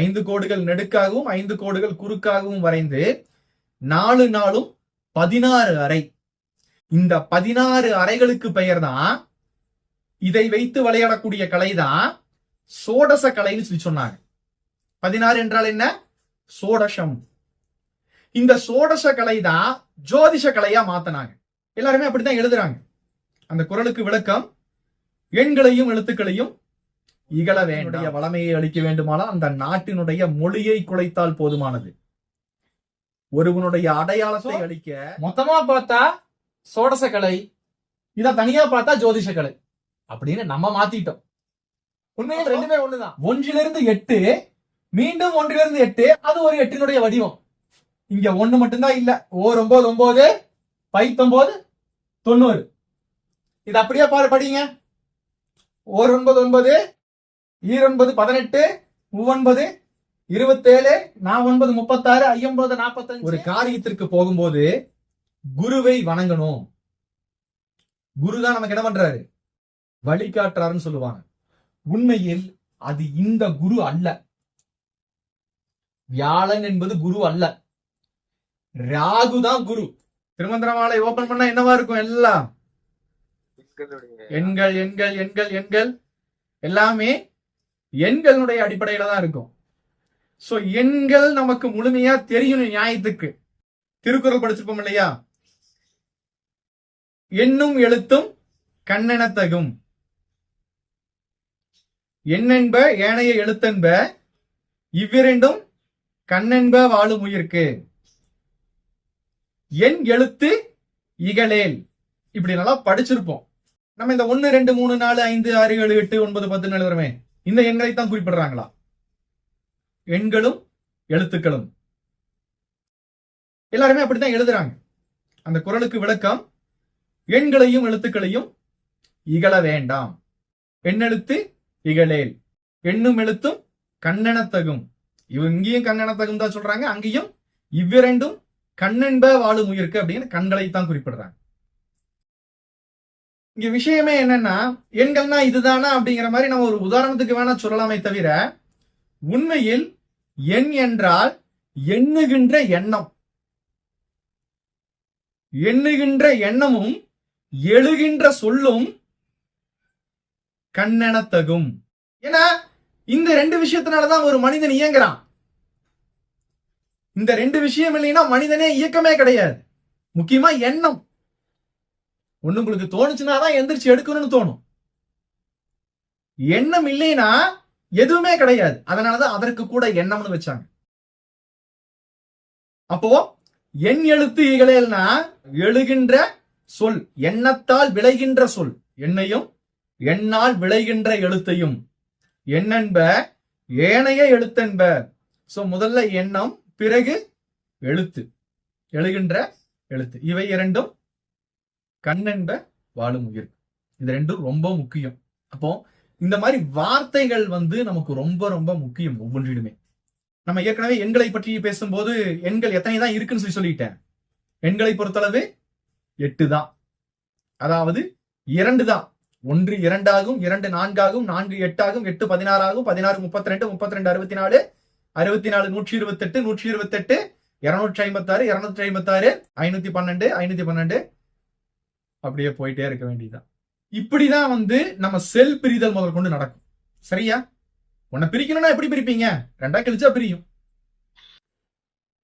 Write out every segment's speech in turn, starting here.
5 கோடுகள் நெடுக்காகவும் 5 கோடுகள் குறுக்காகவும் வரைந்து 4 நாளும் 16 அறை. இந்த 16 அறைகளுக்கு பெயர் தான், இதை வைத்து விளையாடக்கூடிய கலை தான் சோடச கலைன்னு சொல்லி சொன்னாங்க. 16 என்றால் என்ன? சோடசம். இந்த சோடச கலை தான் ஜோதிஷ கலையா மாத்தினாங்க. எல்லாருமே அப்படித்தான் எழுதுறாங்க. அந்த குறளுக்கு விளக்கம், எண்களையும் எழுத்துக்களையும் இகழ வேண்டிய வளமையை அளிக்க வேண்டுமானால் அந்த நாட்டினுடைய மொழியை குலைத்தால் போதுமானது. ஒருவனுடைய அடையாளத்தை அளிக்க மொத்தமா பார்த்தா சோடச கலை, இத தனியா பார்த்தா ஜோதிஷ கலை அப்படின்னு நம்ம மாத்திட்டோம். உண்மையில் ரெண்டுமே ஒண்ணுதான். 1லிருந்து 8, மீண்டும் 1லிருந்து 8, அது ஒரு 8னுடைய வடிவம். இங்க 1 மட்டும்தான் இல்ல. ஓர் 9 9, பை 9 90. இது அப்படியே படிங்க. ஓர் 9 9, ஈர் 9 18, 9 27, 9 36, 9 45. ஒரு காரியத்திற்கு போகும்போது குருவை வணங்கணும். குருதான் நமக்கு என்ன பண்றாரு? வழிகாட்டுறாருன்னு சொல்லுவாங்க. உண்மையில் அது இந்த குரு அல்ல. வியாழன் என்பது குரு அல்ல, ராகு தான் குரு. திருமந்திரமாலை ஓபன் பண்ணா என்னவா இருக்கும்? எல்லாம் எண்கள் எண்கள் எண்கள் எண்கள், எல்லாமே எண்களுடைய அடிப்படையில தான் இருக்கும். சோ எண்கள் நமக்கு முழுமையா தெரியணும். நியாயத்துக்கு திருக்குறள் படிச்சிருப்போம் இல்லையா? எண்ணும் எழுத்தும் கண்ணெனத்தகும், எண்ணென்ப ஏனைய எழுத்தென்ப, இவ்விரண்டும் கண்ணென்ப வாழும் உயிர்க்கு, என் எழுத்து இகழேல். இப்படி நல்லா படிச்சிருப்போம். நம்ம இந்த 1 2 3 4 5 6 7 8 9 10 எழுதுறமே, இந்த எண்களை தான் குறிப்பிடுறாங்களா? எண்களும் எழுத்துக்களும் எல்லாருமே அப்படித்தான் எழுதுறாங்க. அந்த குறளுக்கு விளக்கம், எண்களையும் எழுத்துக்களையும் இகழ வேண்டாம். எண்ணெழுத்து இகழேல், எண்ணும் எழுத்தும் கண்ணெனத்தகும். இங்கேயும் கண்ணெனத்தகும் தான் சொல்றாங்க, அங்கேயும் இவ்விரண்டும் கண்ணென்ப வாழும் உயிர்க்கு அப்படின்னு கண்களை தான் குறிப்பிடுறாங்க. இங்க விஷயமே என்னன்னா, எண்கள்னா இதுதானா அப்படிங்கிற மாதிரி நம்ம ஒரு உதாரணத்துக்கு வேணா சொல்லலாமே தவிர, உண்மையில் எண் என்றால் எண்ணுகின்ற எண்ணம். எண்ணுகின்ற எண்ணமும் எழுகின்ற சொல்லும் கண்ணெனத்தகும். ஏன்னா இந்த 2 விஷயத்தினாலதான் ஒரு மனிதன் இயங்குறான். இந்த 2 விஷயம் இல்லைன்னா மனிதனே இயக்கமே கிடையாது. முக்கியமா எண்ணம். ஒண்ணு உங்களுக்கு தோணுச்சுன்னா தான் எந்திரிச்சு எடுக்கணும்னு தோணும். எண்ணம் இல்லைன்னா எதுவுமே கிடையாது. அதனாலதான் அதற்கு கூட எண்ணம்னு வச்சாங்க. அப்போ எண் எழுத்து இகழேல்னா எழுகின்ற சொல், எண்ணத்தால் விளைகின்ற சொல். எண்ணையும் எண்ணால் விளைகின்ற எழுத்தையும் எண்ணென்ப ஏனைய எழுத்தென்ப. சோ முதல்ல எண்ணம், பிறகு எழுத்து, எழுகின்ற எழுத்து. இவை இரண்டும் கண்ணென்ப வாழும் உயிர். இது ரெண்டும் ரொம்ப முக்கியம். அப்போ இந்த மாதிரி வார்த்தைகள் நமக்கு ரொம்ப ரொம்ப முக்கியம் ஒவ்வொன்றிலுமே. நம்ம ஏற்கனவே எண்களை பற்றி பேசும்போது எண்கள் எத்தனை தான் இருக்குன்னு சொல்லிட்டேன். எண்களை பொறுத்தளவு 8 தான். அதாவது 2 தான். 1 2 ஆகும், 2 4 ஆகும், 4 8 ஆகும், 8 16 ஆகும், 16 32, 32 64, 64 128, 128 256, 256 512, 512 அப்படியே போயிட்டே இருக்க வேண்டியதுதான். இப்படிதான் நம்ம செல் பிரிதல் முதல் கொண்டு நடக்கும். சரியா? உன்னை பிரிக்கணும்னா எப்படி பிரிப்பீங்க? 2ஆ கிழிச்சா பிரியும்.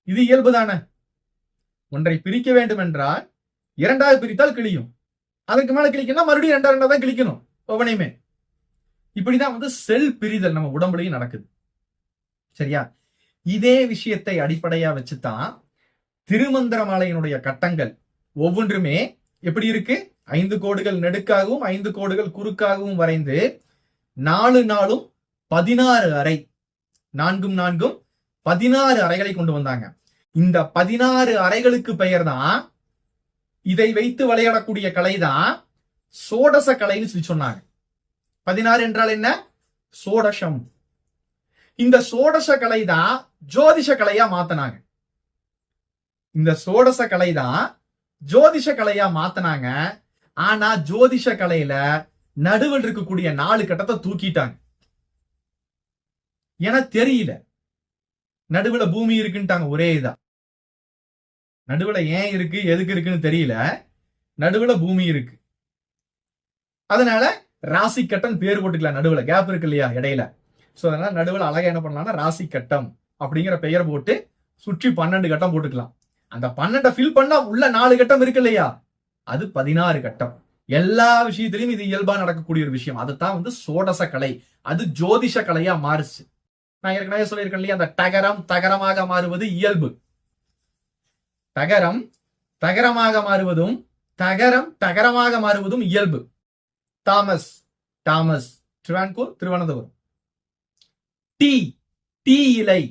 இது இயல்புதானே. ஒன்றை பிரிக்க வேண்டும் என்றால் 2ஆக பிரித்தால் கிழியும். அதுக்கு மேல கிழிக்கணும், மறுபடியும் 2 தான் கிழிக்கணும் ஒவ்வொன்றையுமே. இப்படிதான் செல் பிரிதல் நம்ம உடம்புலையும் நடக்குது. சரியா? இதே விஷயத்தை அடிப்படையா வச்சுதான் திருமந்திரமாலையினுடைய கட்டங்கள் ஒவ்வொன்றுமே எப்படி இருக்கு? 5 கோடுகள் நெடுக்காகவும் 5 கோடுகள் குறுக்காகவும் வரைந்து 4 நாளும் 16 அறை, 4 4 16 அறைகளை கொண்டு வந்தாங்க. இந்த 16 அறைகளுக்கு பெயர் தான், இதை வைத்து விளையாடக்கூடிய கலை தான் சோடச கலைன்னு சொல்லி சொன்னாங்க. 16 என்றால் என்ன? சோடசம். இந்த சோடச கலை தான் ஜோதிஷ கலையா மாத்தினாங்க. இந்த சோடச கலை தான் ஜோதிஷ கலையா மாத்தினாங்க. ஆனா ஜோதிஷ கலையில நடுவில் இருக்கக்கூடிய 4 கட்டத்தை தூக்கிட்டாங்க. ஏன்னா தெரியல. நடுவுல பூமி இருக்குன்ட்டாங்க ஒரே இதா. நடுவுல ஏன் இருக்கு எதுக்கு இருக்குன்னு தெரியல, நடுவுல பூமி இருக்கு. அதனால ராசி கட்டம் பேர் போட்டுக்கலாம். நடுவுல கேப் இருக்கு இல்லையா இடையில. சோ அதனால நடுவுல அழகா என்ன பண்ணலாம்னா ராசி கட்டம் அப்படிங்கிற பெயர் போட்டு சுற்றி 12 கட்டம் போட்டுக்கலாம். அந்த 12 ஃபில் பண்ணா உள்ள 4 கட்டம் இருக்கு இல்லையா, அது 16 கட்டம். எல்லா விஷயத்திலையும் இது இயல்பா நடக்கக்கூடிய ஒரு விஷயம். அதுதான் வந்து சோடச கலை. அது ஜோதிஷ கலையா மாறுச்சு. நான் ஏற்கனவே சொல்லியிருக்கேன் இல்லையா, அந்த தகரம் தகரமாக மாறுவது இயல்பு, தகரம் தகரமாக மாறுவதும் தகரம் தகரமாக மாறுவதும் இயல்பு. Thomas Thomas Travancore Thiruvananthapuram. Tea tea இலை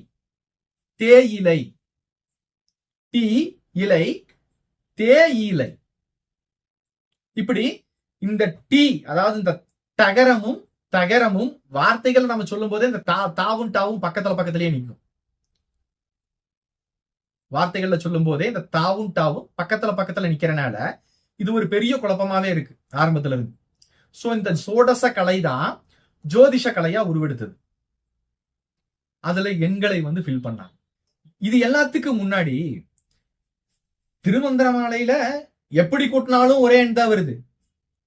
தே இலை, டீ இலை தே இலை. இப்படி இந்த டீ அதாவது இந்த தகரமும் தகரமும் வார்த்தைகள் நம்ம சொல்லும் போதே இந்த தாவும் டாவும் பக்கத்திலேயே நிற்கும். வார்த்தைகள்ல சொல்லும் போதே இந்த தாவும் டாவும் பக்கத்துல நிக்கிறனால இது ஒரு பெரிய குழப்பமாவே இருக்கு ஆரம்பத்துல இருந்து. சோ இந்த சோடச கலை தான் ஜோதிஷ கலையா உருவெடுத்தது. அதுல எண்களை வந்து ஃபில் பண்ணாங்க. இது எல்லாத்துக்கும் முன்னாடி திருமந்திரமாலையில எப்படி கூட்டினாலும் ஒரே எண் தான் வருது.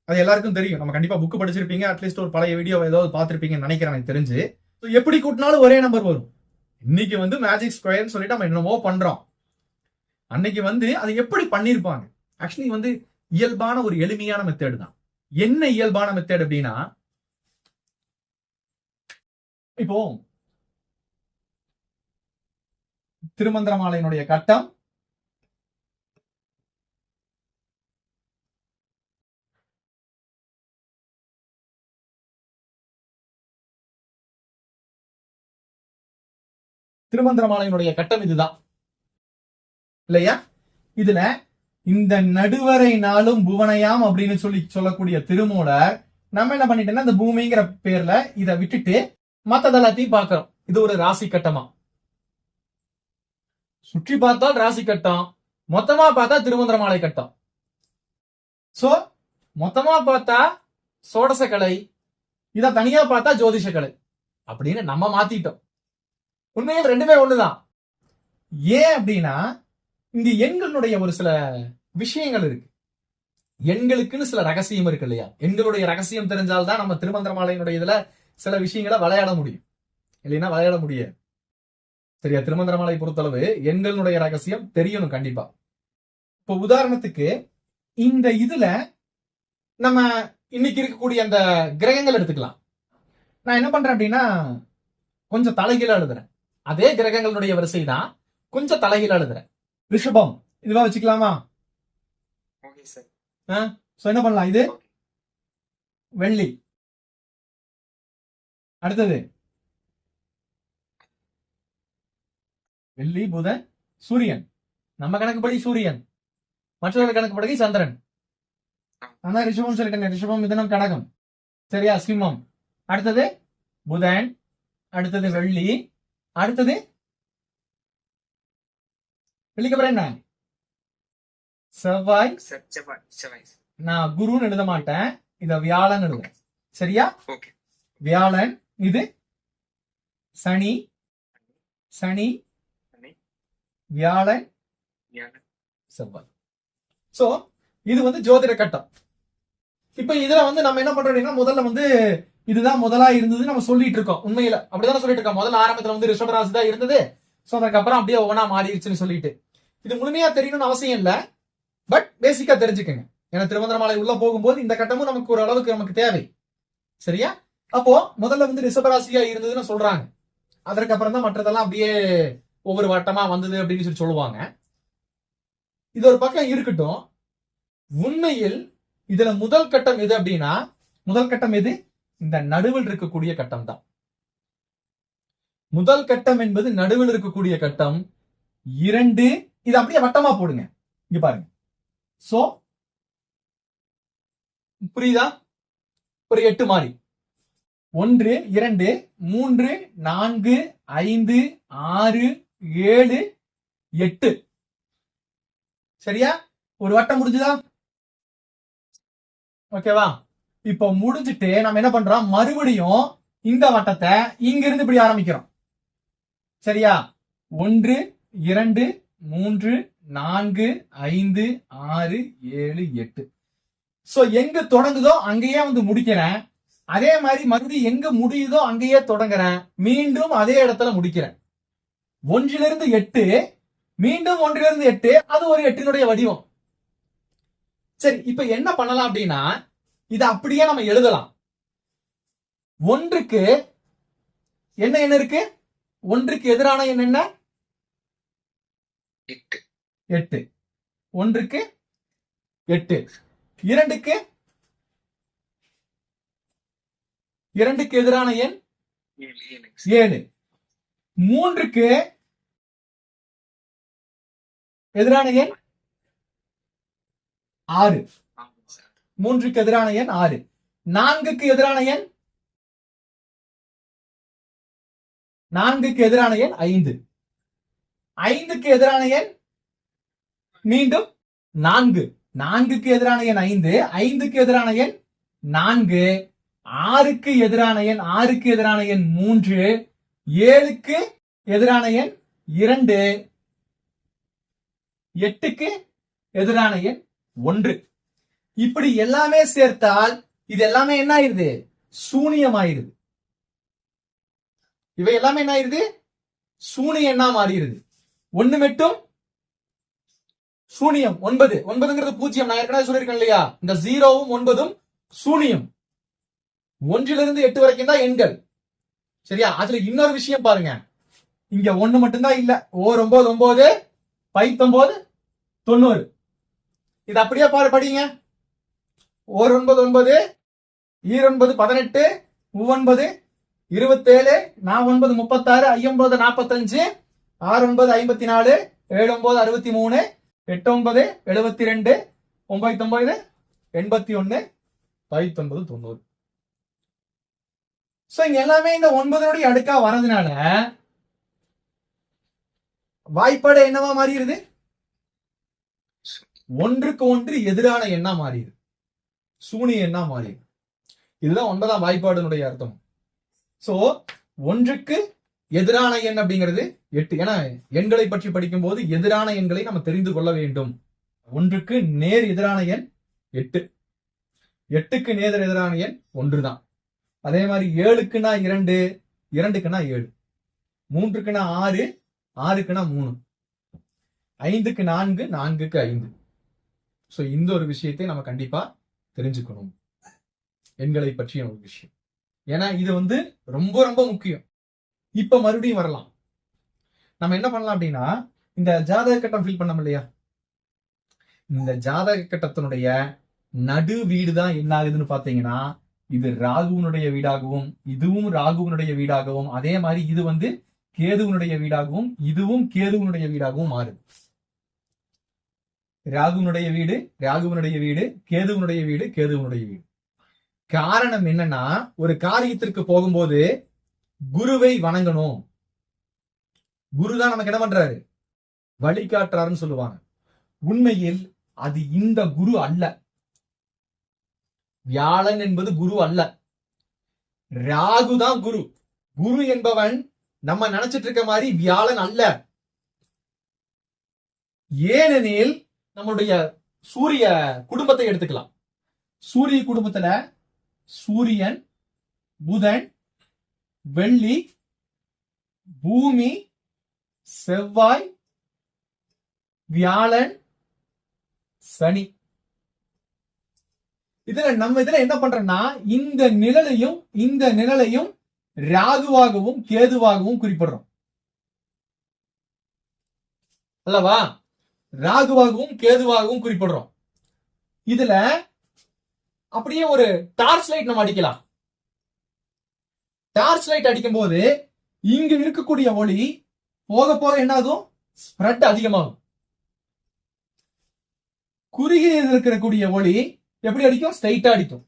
அது எல்லாருக்கும் தெரியும். நம்ம கண்டிப்பா புக் படிச்சிருப்பீங்க, அட்லீஸ்ட் ஒரு பழைய வீடியோ ஏதாவது பார்த்திருப்பீங்கன்னு நினைக்கிறேன் எனக்கு தெரிஞ்சு. எப்படி கூட்டினாலும் ஒரே நம்பர் வரும். இன்னைக்கு வந்து மேஜிக் ஸ்கொயர்னு சொல்லிட்டு நம்ம என்னமோ பண்றோம். அன்னைக்கு வந்து அது எப்படி பண்ணிருப்பாங்க? ஆக்சுவலி வந்து இயல்பான ஒரு எளிமையான மெத்தேடு தான். என்ன இயல்பான மெத்தேட் அப்படின்னா, இப்போ திருமந்திரமாலையினுடைய கட்டம் திருமந்திரமாலையினுடைய கட்டம் இதுதான் இல்லையா? இதுல இந்த நடுவரை நாளும் புவனையாம் அப்படின்னு சொல்லக்கூடிய திருமூலர் நம்ம என்ன பண்ணிட்டோம்னா இந்த பூமிங்கிற பேர்ல இதை விட்டுட்டு மத்ததெல்லாத்தையும் பார்க்கிறோம். இது ஒரு ராசி கட்டமா சுற்றி பார்த்தால் ராசி கட்டம், மொத்தமா பார்த்தா திருமந்திரமாலை கட்டம். சோ மொத்தமா பார்த்தா சோடச கலை, இத தனியா பார்த்தா ஜோதிஷ கலை அப்படின்னு நம்ம மாத்திட்டோம். உண்மையில் ரெண்டுமே ஒண்ணுதான். ஏன் அப்படின்னா இந்த எண்களுடைய ஒரு சில விஷயங்கள் இருக்கு. எண்களுக்குன்னு சில ரகசியம் இருக்கு இல்லையா? எண்களுடைய ரகசியம் தெரிஞ்சால்தான் நம்ம திருமந்திரமாலையினுடைய இதுல சில விஷயங்களை விளையாட முடியும், இல்லைன்னா விளையாட முடியாது. சரியா? திருமந்திரமாலை பொறுத்தளவு எண்களுடைய ரகசியம் தெரியணும் கண்டிப்பா. இப்போ உதாரணத்துக்கு இந்த இதுல நம்ம இன்னைக்கு இருக்கக்கூடிய அந்த கிரகங்கள் எடுத்துக்கலாம். நான் என்ன பண்றேன் அப்படின்னா கொஞ்சம் தலைகீழா எழுதுறேன். அதே கிரகங்களுடைய வரிசை தான், கொஞ்சம் தலைகீழா எழுதுறேன். ரிஷபம் இதுவா வச்சுக்கலாமா? சோ என்ன பண்ணலாம்? இது வெள்ளி. அடுத்தது வெள்ளி புதன் சூரியன். நம்ம கணக்குப்படி சூரியன், மற்றவர்கள் கணக்குப்படி சந்திரன். ஆனா ரிஷபம் சொல்லிட்டேன். ரிஷபம் மிதனம் கடகம். சரியா? சிம்மம். அடுத்தது புதன், அடுத்தது வெள்ளி, அடுத்தது வெள்ளிக்கு அப்புறம் என்ன? செவ்வாய். நான் குருன்னு எழுத மாட்டேன், இத வியாழன் எழுதுறேன். சரியா? வியாழன். இது சனி, சனி வியாழன் செவ்வாய். சோ இது வந்து ஜோதிட கட்டம். இப்ப இதுல வந்து நம்ம என்ன பண்றோம் அப்படின்னா முதல்ல வந்து இதுதான் முதலா இருந்தது நம்ம சொல்லிட்டு இருக்கோம். உண்மையில அப்படிதானே சொல்லிட்டு இருக்கோம். முதல்ல ஆரம்பத்துல வந்து ரிஷபராசி தான் இருந்தது. சோ அதுக்கப்புறம் அப்படியே ஒவ்வொன்னா மாறிடுச்சுன்னு சொல்லிட்டு இது முழுமையா தெரியணும்னு அவசியம் இல்ல, பட் பேசிக்கா தெரிஞ்சுக்கங்க. ஏன்னா திருமந்திரமாலை உள்ள போகும்போது இந்த கட்டமும் நமக்கு ஒரு அளவுக்கு நமக்கு தேவை. சரியா? அப்போ முதல்ல வந்து ரிஷபராசியா இருந்ததுன்னு சொல்றாங்க. அதற்கப்புறம் தான் மற்றதெல்லாம் அப்படியே ஒவ்வொரு வட்டமா வந்தது அப்படின்னு சொல்லி சொல்லுவாங்க. இது ஒரு பக்கம் இருக்கட்டும். உண்மையில் இதுல முதல் கட்டம் எது அப்படின்னா, முதல் கட்டம் எது? இந்த நடுவில் இருக்கக்கூடிய கட்டம் தான். முதல் கட்டம் என்பது நடுவில் இருக்கக்கூடிய கட்டம். 2 இது அப்படியே வட்டமா போடுங்க. இங்க பாருங்க. சோ புரியுதா? ஒரு 8 மாதிரி 1 2 3 4 5 6 7 8. சரியா? ஒரு வட்டம் முடிஞ்சுதா? ஓகேவா? இப்ப முடிஞ்சிட்டு நம்ம என்ன பண்றோம், மறுபடியும் இந்த வட்டத்தை இங்க இருந்து இப்படி ஆரம்பிக்கிறோம். சரியா? 1 2 3 4 5 6 7 8. சோ எங்க தொடங்குதோ அங்கேயே வந்து முடிக்கிறேன். அதே மாதிரி மறுபடியும் எங்க முடியுதோ அங்கேயே தொடங்குறேன். மீண்டும் அதே இடத்துல முடிக்கிறேன். 1 8 மீண்டும் 1 8. அது ஒரு 8 வடிவம். சரி, இப்ப என்ன பண்ணலாம் அப்படின்னா இதை அப்படியே நம்ம எழுதலாம். 1க்கு என்ன எண் இருக்கு? 1க்கு எதிரான எண் என்ன? 8. 1க்கு 8. 2க்கு எதிரான எண் 7. 3க்கு எதிரான எண் 6. 3க்கு எதிரான எண் 6. 4க்கு எதிரான எண் 5. 5க்கு எதிரான எண் மீண்டும் 4. 4க்கு எதிரான எண் 5. 5க்கு எதிரான எண் 4. 6க்கு எதிரான எண் 3. 7க்கு எதிரான எண் 2. 8க்கு எதிரான எண் 1. இப்படி எல்லாமே சேர்த்தால் இது எல்லாமே என்ன ஆயிருது? சூனியமாயிருது. இவை எல்லாமே என்ன ஆயிருது? சூனியம் எண்ணா மாறிடுது. 1 மட்டும் சூனியம். 9. 9ங்கிறது பூஜ்ஜியம். நான் ஏற்கனவே சொல்லியிருக்கேன் இல்லையா? இந்த 0வும் 9ம் சூனியம். 1 8 வரைக்கும் தான் எண்கள். சரியா? அதுல இன்னொரு விஷயம் பாருங்க. இங்க 1 மட்டும்தான் இல்ல. ஓர் 9 9, பை 9 90. இது அப்படியே படிங்க. ஓர் 9 9, ஈர் 9 18, 9 27, 9 36, 9 45, 6 9 54, 7 9 63, 8 9 72, 9 9 81, 19 90. சோ இங்க எல்லாமே இந்த 9 அடுக்கா வரதுனால வாய்ப்பாடு என்னவா மாறிடுது? 1க்கு 1 எதிரான எண்ணா மாறிடுது. சூனிய எண்ணா மாறிடுது. இதுதான் 9ஆம் வாய்ப்பாடுனுடைய அர்த்தம். சோ 1க்கு எதிரான எண் அப்படிங்கிறது 8. ஏன்னா எண்களை பற்றி படிக்கும் போது எதிரான எண்களை நம்ம தெரிந்து கொள்ள வேண்டும். 1க்கு நேர் எதிரான எண் 8. 8க்கு நேர் எதிரான எண் 1 தான். அதே மாதிரி 7க்குனா 2, 2க்குனா 7, 3க்குனா 6, 6க்குனா 3, 5க்கு 4, 4க்கு 5. சோ இந்த ஒரு விஷயத்தை நம்ம கண்டிப்பா தெரிஞ்சுக்கணும். எண்களை பற்றிய ஒரு விஷயம். ஏன்னா இது வந்து ரொம்ப ரொம்ப முக்கியம். இப்ப மறுபடியும் வரலாம். நம்ம என்ன பண்ணலாம் அப்படின்னா இந்த ஜாதக கட்டம் ஃபில் பண்ணோம் இல்லையா? இந்த ஜாதக கட்டத்தினுடைய நடு வீடு தான் என்ன ஆகுதுன்னு பாத்தீங்கன்னா இது ராகுவனுடைய வீடாகவும் இதுவும் ராகுவனுடைய வீடாகவும் அதே மாதிரி இது வந்து கேதுவனுடைய வீடாகவும் இதுவும் கேதுவனுடைய வீடாகவும் மாறுது. ராகுவனுடைய வீடு ராகுவனுடைய வீடு, கேதுவனுடைய வீடு கேதுவனுடைய வீடு. காரணம் என்னன்னா ஒரு காரியத்திற்கு போகும்போது குருவை வணங்கணும். குரு தான் நமக்கு என்ன பண்றாரு? வழிகாட்டுறாருன்னு சொல்லுவாங்க. உண்மையில் அது இந்த குரு அல்ல. வியாழன் என்பது குரு அல்ல. ராகு தான் குரு. குரு என்பவன் நம்ம நினைச்சிட்டு இருக்க மாதிரி வியாழன் அல்ல. ஏனெனில் நம்மளுடைய சூரிய குடும்பத்தை எடுத்துக்கலாம். சூரிய குடும்பத்துல சூரியன், புதன், வெள்ளி, பூமி, செவ்வாய், வியாழன், சனி. நம்ம இதுல என்ன பண்றோம்னா இந்த நிழலையும் ராகுவாகவும் கேதுவாகவும் குறிப்பிடுறோம் அல்லவா? ராகுவாகவும் கேதுவாகவும் குறிப்பிடுறோம். இதுல அப்படியே ஒரு டார்ச் லைட் நம்ம அடிக்கலாம். டார்ச் லைட் அடிக்கும் போது இங்க இருக்கக்கூடிய ஒளி போக போக என்ன ஆகும்? ஸ்ப்ரெட் அதிகமாகும். குறுகிய இருக்கக்கூடிய ஒளி எப்படி அடிக்கும்? ஸ்ட்ரைட்டா அடிக்கும்.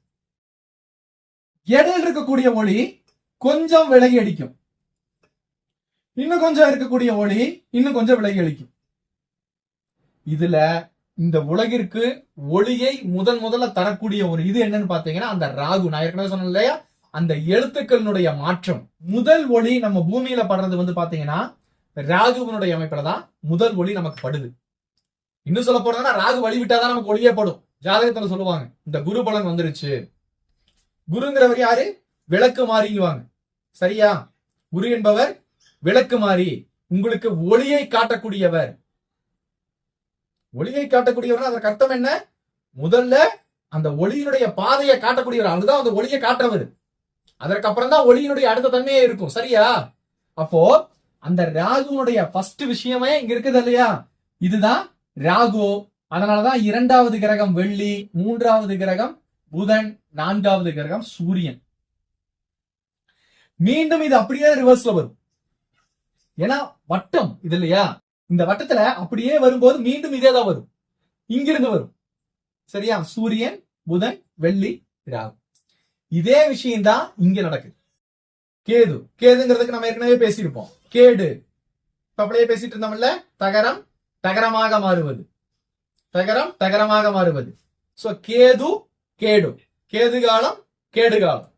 இடையில் இருக்கக்கூடிய ஒளி கொஞ்சம் விலகி அடிக்கும். இன்னும் கொஞ்சம் இருக்கக்கூடிய ஒளி இன்னும் கொஞ்சம் விலகி அடிக்கும். இதுல இந்த உலகிற்கு ஒளியை முதல்ல தரக்கூடிய ஒரு இது என்னன்னு பாத்தீங்கன்னா அந்த ராகு. நான் ஏற்கனவே சொன்னேன் இல்லையா? அந்த எழுத்துக்களினுடைய மாற்றம். முதல் ஒளி நம்ம பூமியில படுறது வந்து பாத்தீங்கன்னா ராகுவனுடைய அமைப்புல தான் முதல் ஒளி நமக்கு படுது. இன்னும் சொல்ல போறதுன்னா ராகு வழிவிட்டாதான் நமக்கு ஒளியே படும். ஜாதகத்துல சொல்லுவாங்க இந்த குரு பலன் வந்துருச்சு. குருங்கிறவர் யாரு? விளக்கு மாறிங்குவாங்க. சரியா? குரு என்பவர் விளக்கு மாறி, உங்களுக்கு ஒளியை காட்டக்கூடியவர். ஒளியை காட்டக்கூடியவர் அதற்கு அர்த்தம் என்ன? முதல்ல அந்த ஒளியினுடைய பாதையை காட்டக்கூடியவர், அதுதான் அந்த ஒளியை காட்டுறவர். அதற்கு அப்புறம் தான் ஒளியினுடைய அடுத்த தன்மையே இருக்கும். சரியா? அப்போ அந்த ராகுனுடைய ஃபர்ஸ்ட் விஷயமே இங்க இருக்குது இல்லையா? இதுதான் ராகு. அதனாலதான் இரண்டாவது கிரகம் வெள்ளி, மூன்றாவது கிரகம் புதன், நான்காவது கிரகம் சூரியன். மீண்டும் இது அப்படியே ரிவர்ஸ்ல வரும். ஏன்னா வட்டம் இது இல்லையா? இந்த வட்டத்துல அப்படியே வரும்போது மீண்டும் இதே தான் வரும். இங்கிருந்து வரும். சரியா? சூரியன், புதன், வெள்ளி, ராகு. இதே விஷயம் தான் இங்க நடக்குது. கேது, கேதுங்கிறதுக்கு நம்ம ஏற்கனவே பேசியிருப்போம். கேடு அப்படியே பேசிட்டு இருந்தோம்ல. தகரம் தகரமாக மாறுவது, தகரம் தகரமாக மாறுவது. சோ கேது கேடு, கேது காலம் கேடு காலம்.